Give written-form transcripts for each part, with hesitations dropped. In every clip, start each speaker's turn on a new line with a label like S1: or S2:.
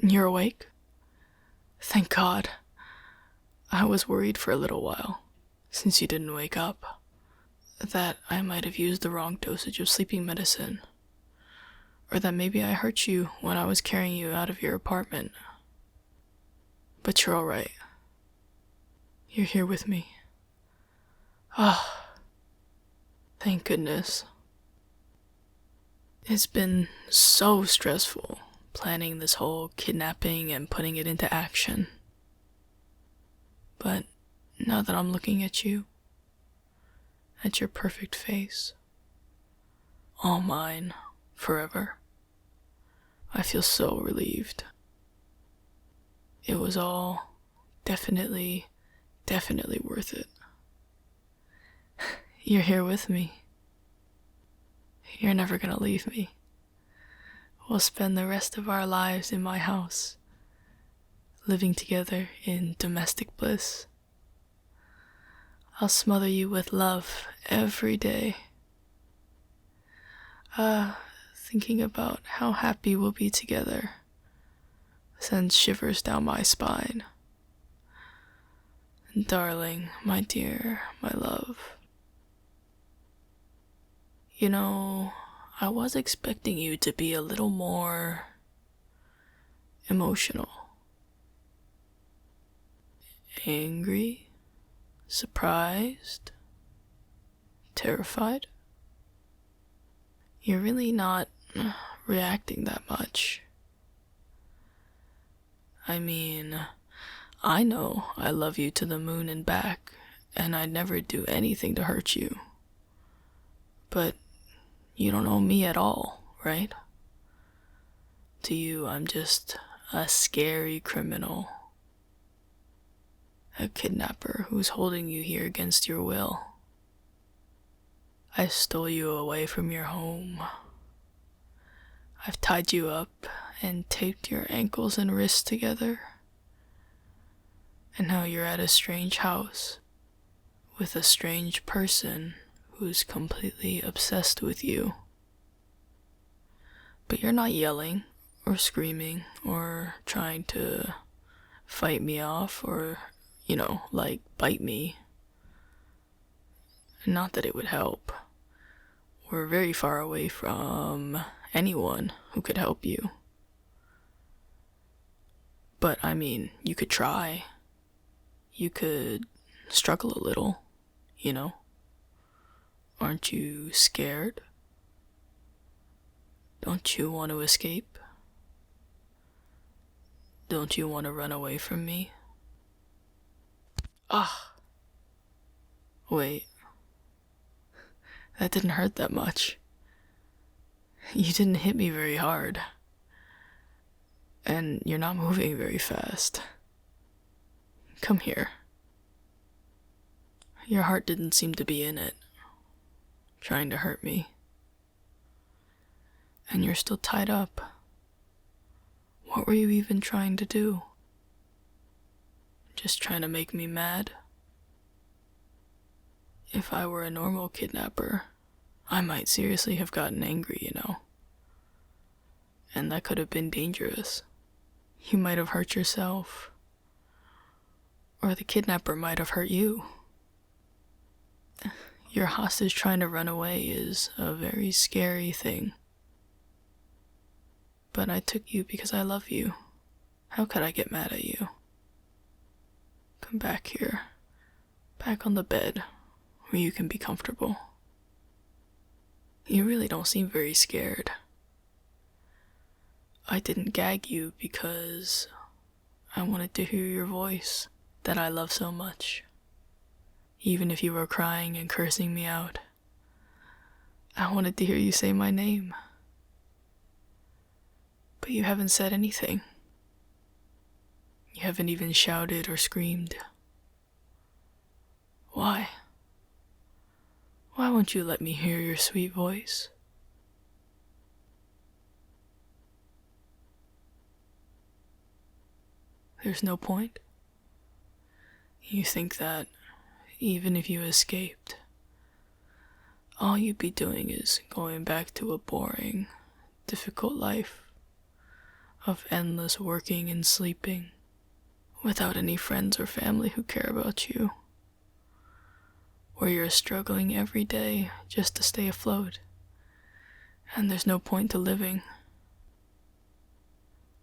S1: You're awake? Thank God. I was worried for a little while, since you didn't wake up, that I might have used the wrong dosage of sleeping medicine, or that maybe I hurt you when I was carrying you out of your apartment. But you're alright. You're here with me. Ah, thank goodness. It's been so stressful planning this whole kidnapping and putting it into action. But now that I'm looking at you, at your perfect face, all mine, forever, I feel so relieved. It was all definitely worth it. You're here with me. You're never gonna leave me. We'll spend the rest of our lives in my house, living together in domestic bliss. I'll smother you with love every day. Thinking about how happy we'll be together sends shivers down my spine. Darling, my dear, my love. You know, I was expecting you to be a little more emotional. Angry? Surprised? Terrified? You're really not reacting that much. I mean, I know I love you to the moon and back, and I'd never do anything to hurt you. But you don't know me at all, right? To you, I'm just a scary criminal. A kidnapper who's holding you here against your will. I stole you away from your home. I've tied you up and taped your ankles and wrists together. And now you're at a strange house with a strange person who's completely obsessed with you. But you're not yelling or screaming or trying to fight me off or, bite me. Not that it would help. We're very far away from anyone who could help you. But I mean, you could try. You could struggle a little, Aren't you scared? Don't you want to escape? Don't you want to run away from me? Wait. That didn't hurt that much. You didn't hit me very hard. And you're not moving very fast. Come here. Your heart didn't seem to be in it, trying to hurt me. And you're still tied up. What were you even trying to do? Just trying to make me mad? If I were a normal kidnapper, I might seriously have gotten angry, And that could have been dangerous. You might have hurt yourself. Or the kidnapper might have hurt you. Your hostage trying to run away is a very scary thing. But I took you because I love you. How could I get mad at you? Come back here. Back on the bed, where you can be comfortable. You really don't seem very scared. I didn't gag you because I wanted to hear your voice that I love so much. Even if you were crying and cursing me out, I wanted to hear you say my name. But you haven't said anything. You haven't even shouted or screamed. Why? Why won't you let me hear your sweet voice? There's no point? You think that even if you escaped, all you'd be doing is going back to a boring, difficult life, of endless working and sleeping, without any friends or family who care about you, where you're struggling every day just to stay afloat, and there's no point to living.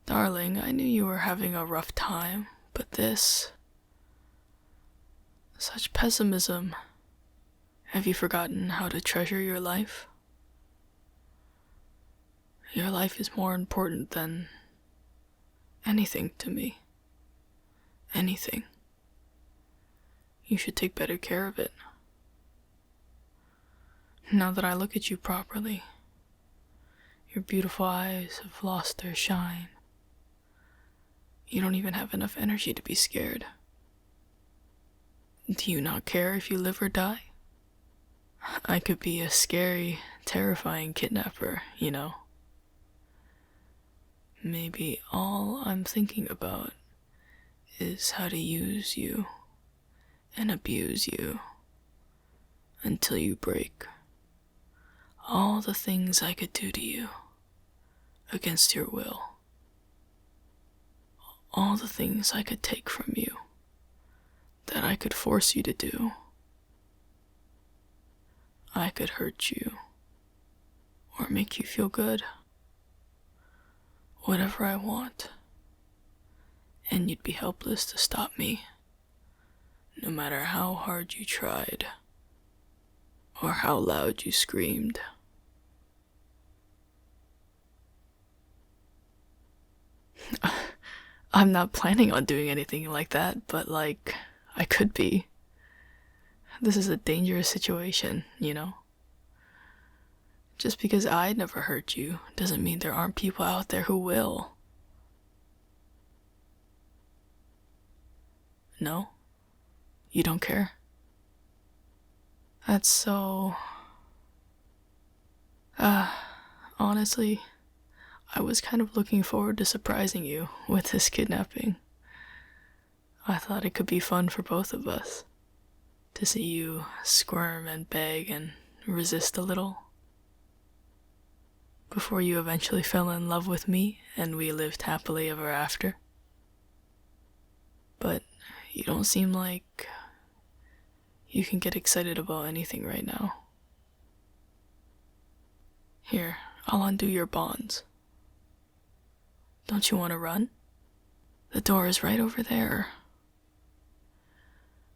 S1: Darling, I knew you were having a rough time, but this... such pessimism. Have you forgotten how to treasure your life? Your life is more important than anything to me. Anything. You should take better care of it. Now that I look at you properly, your beautiful eyes have lost their shine. You don't even have enough energy to be scared. Do you not care if you live or die? I could be a scary, terrifying kidnapper, you know. Maybe all I'm thinking about is how to use you and abuse you until you break. All the things I could do to you against your will. All the things I could take from you that I could force you to do. I could hurt you or make you feel good. Whatever I want. And you'd be helpless to stop me, no matter how hard you tried or how loud you screamed. I'm not planning on doing anything like that, but I could be. This is a dangerous situation, you know? Just because I never hurt you doesn't mean there aren't people out there who will. No? You don't care? That's so... honestly, I was kind of looking forward to surprising you with this kidnapping. I thought it could be fun for both of us. To see you squirm and beg and resist a little. Before you eventually fell in love with me and we lived happily ever after. But you don't seem like you can get excited about anything right now. Here, I'll undo your bonds. Don't you want to run? The door is right over there.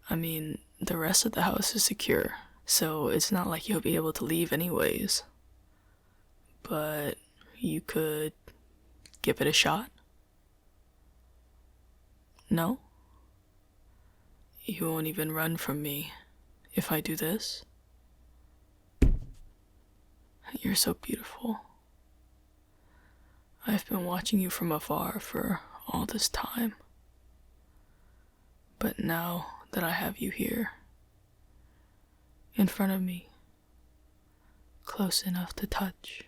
S1: I mean, the rest of the house is secure, so it's not like you'll be able to leave anyways. But you could give it a shot? No? You won't even run from me if I do this? You're so beautiful. I've been watching you from afar for all this time. But now that I have you here, in front of me, close enough to touch,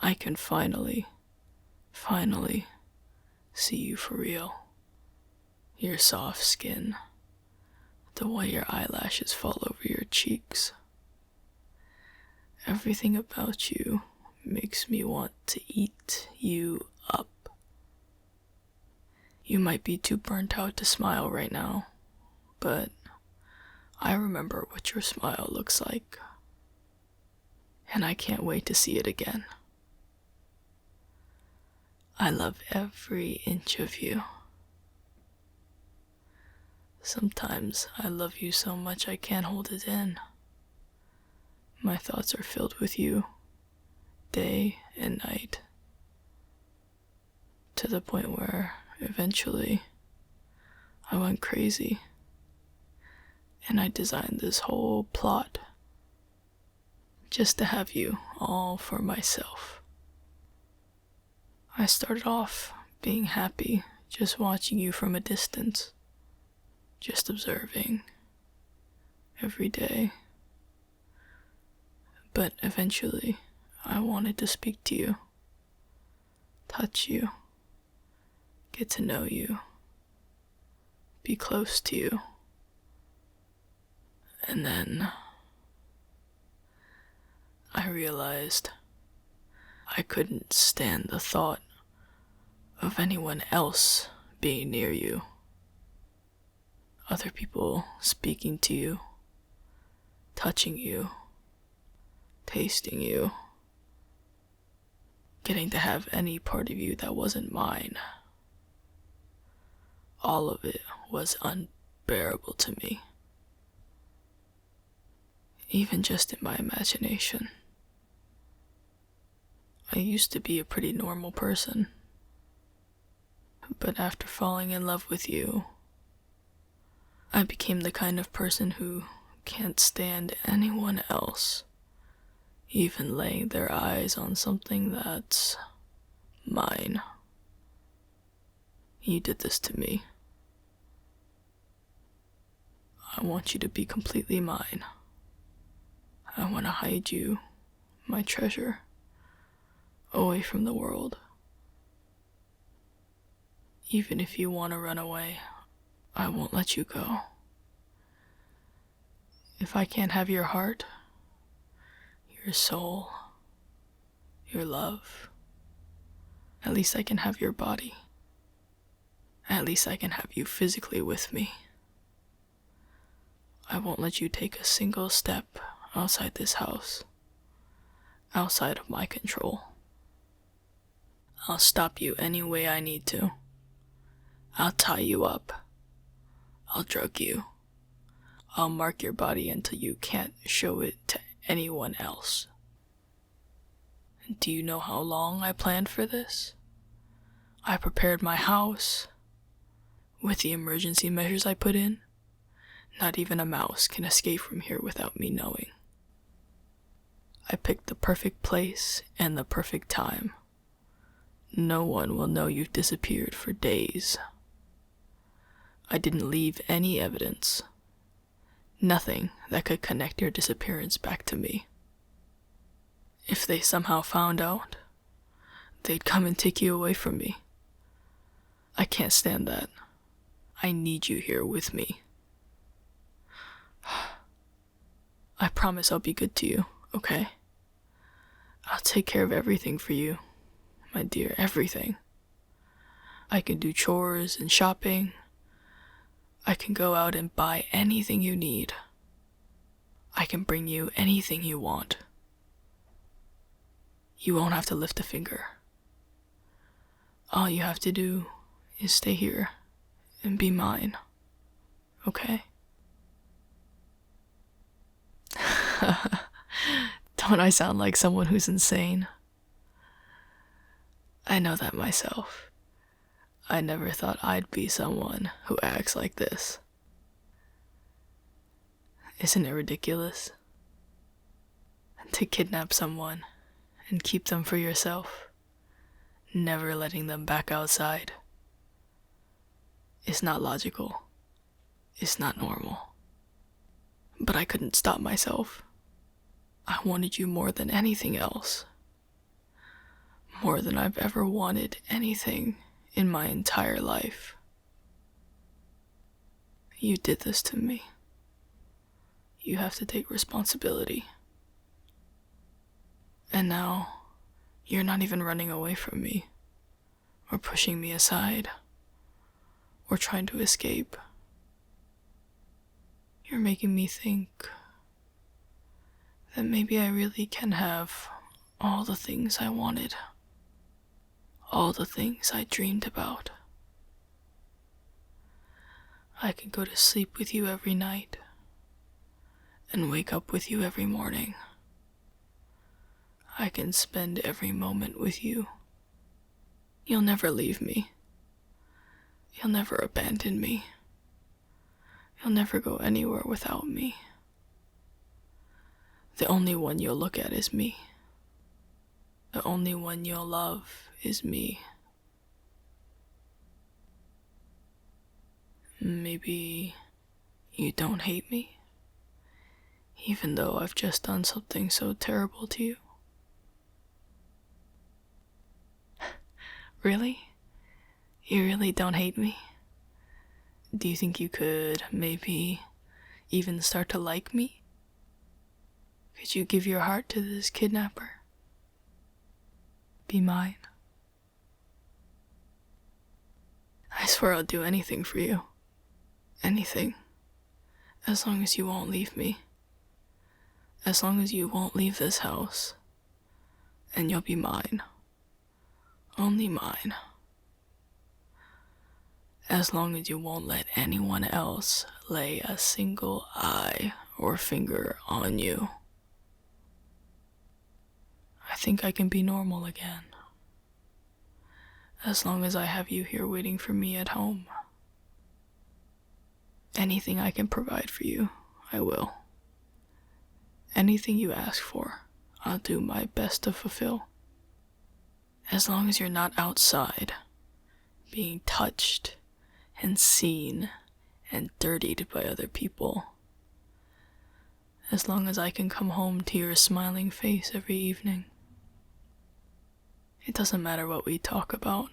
S1: I can finally see you for real. Your soft skin, the way your eyelashes fall over your cheeks. Everything about you makes me want to eat you up. You might be too burnt out to smile right now, but I remember what your smile looks like, and I can't wait to see it again. I love every inch of you. Sometimes I love you so much I can't hold it in. My thoughts are filled with you, day and night, to the point where eventually I went crazy and I designed this whole plot just to have you all for myself. I started off being happy just watching you from a distance, just observing every day. But eventually, I wanted to speak to you, touch you, get to know you, be close to you. And then I realized I couldn't stand the thought of anyone else being near you. Other people speaking to you, touching you, tasting you, getting to have any part of you that wasn't mine. All of it was unbearable to me, even just in my imagination. I used to be a pretty normal person, but after falling in love with you, I became the kind of person who can't stand anyone else even laying their eyes on something that's mine. You did this to me. I want you to be completely mine. I want to hide you, my treasure, away from the world. Even if you want to run away, I won't let you go. If I can't have your heart, your soul, your love, at least I can have your body. At least I can have you physically with me. I won't let you take a single step outside this house, outside of my control. I'll stop you any way I need to. I'll tie you up. I'll drug you. I'll mark your body until you can't show it to anyone else. And do you know how long I planned for this? I prepared my house. With the emergency measures I put in, not even a mouse can escape from here without me knowing. I picked the perfect place and the perfect time. No one will know you've disappeared for days. I didn't leave any evidence. Nothing that could connect your disappearance back to me. If they somehow found out, they'd come and take you away from me. I can't stand that. I need you here with me. I promise I'll be good to you, okay? I'll take care of everything for you, my dear, everything. I can do chores and shopping. I can go out and buy anything you need. I can bring you anything you want. You won't have to lift a finger. All you have to do is stay here and be mine, okay? Don't I sound like someone who's insane? I know that myself. I never thought I'd be someone who acts like this. Isn't it ridiculous? To kidnap someone and keep them for yourself, never letting them back outside. It's not logical. It's not normal. But I couldn't stop myself. I wanted you more than anything else. More than I've ever wanted anything in my entire life. You did this to me. You have to take responsibility. And now, you're not even running away from me, or pushing me aside, or trying to escape. You're making me think that maybe I really can have all the things I wanted, all the things I dreamed about. I can go to sleep with you every night, and wake up with you every morning. I can spend every moment with you. You'll never leave me. You'll never abandon me. You'll never go anywhere without me. The only one you'll look at is me. The only one you'll love is me. Maybe you don't hate me, even though I've just done something so terrible to you. Really? You really don't hate me? Do you think you could maybe even start to like me? Could you give your heart to this kidnapper? be mine? I swear I'll do anything for you. Anything. As long as you won't leave me. As long as you won't leave this house. And you'll be mine. Only mine. As long as you won't let anyone else lay a single eye or finger on you. I think I can be normal again. As long as I have you here waiting for me at home. Anything I can provide for you, I will. Anything you ask for, I'll do my best to fulfill. As long as you're not outside, being touched and seen and dirtied by other people. As long as I can come home to your smiling face every evening. It doesn't matter what we talk about.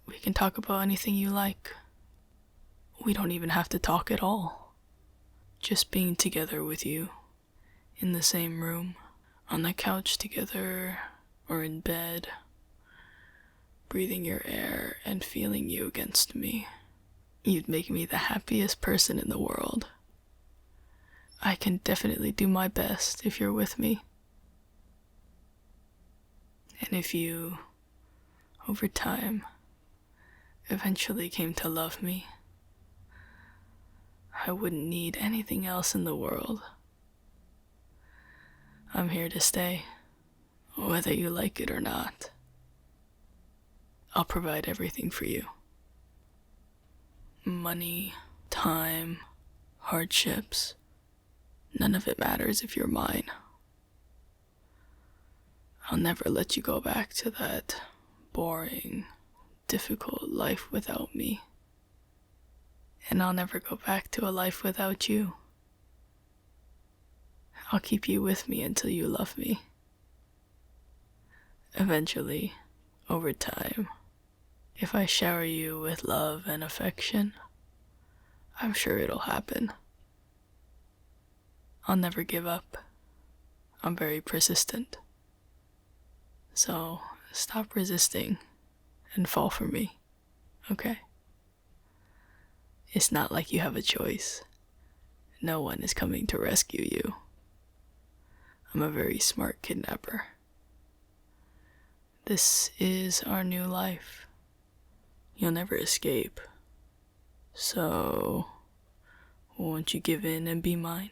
S1: We can talk about anything you like. We don't even have to talk at all. Just being together with you, in the same room, on the couch together, or in bed, breathing your air and feeling you against me. You'd make me the happiest person in the world. I can definitely do my best if you're with me. And if you, over time, eventually came to love me, I wouldn't need anything else in the world. I'm here to stay, whether you like it or not. I'll provide everything for you. Money, time, hardships, none of it matters if you're mine. I'll never let you go back to that boring, difficult life without me. And I'll never go back to a life without you. I'll keep you with me until you love me. Eventually, over time, if I shower you with love and affection, I'm sure it'll happen. I'll never give up. I'm very persistent. So, stop resisting and fall for me, okay? It's not like you have a choice. No one is coming to rescue you. I'm a very smart kidnapper. This is our new life. You'll never escape. So, won't you give in and be mine?